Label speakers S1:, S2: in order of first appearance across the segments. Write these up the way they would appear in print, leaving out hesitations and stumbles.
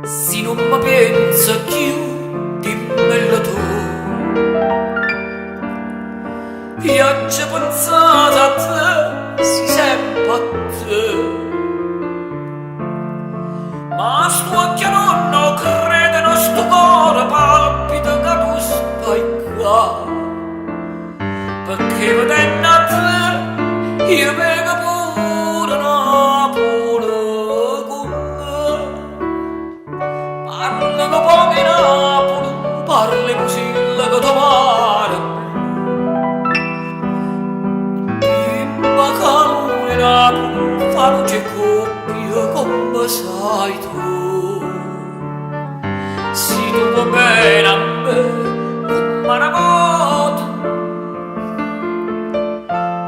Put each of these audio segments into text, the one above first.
S1: se non mi pensa più, dimmelo tu. Io ci ho pensato a te, si sempre a te, ma sto occhio non crede, non sto cuore palpita che tu stai qua, perché vedendo a te io vedo pure Napoli con me. Parla che poi Napoli, parli così che ti pare. Dimma che lui Napoli fa luce coppia come sai tu. Se tu vuoi bene a me, come una volta,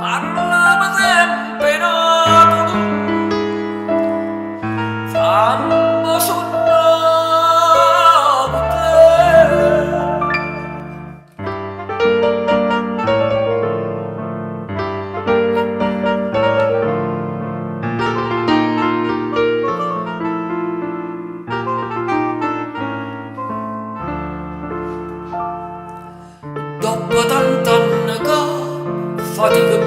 S1: parlami sempre Napoli, fammi sognare con te. Dopo tant'anni che fatica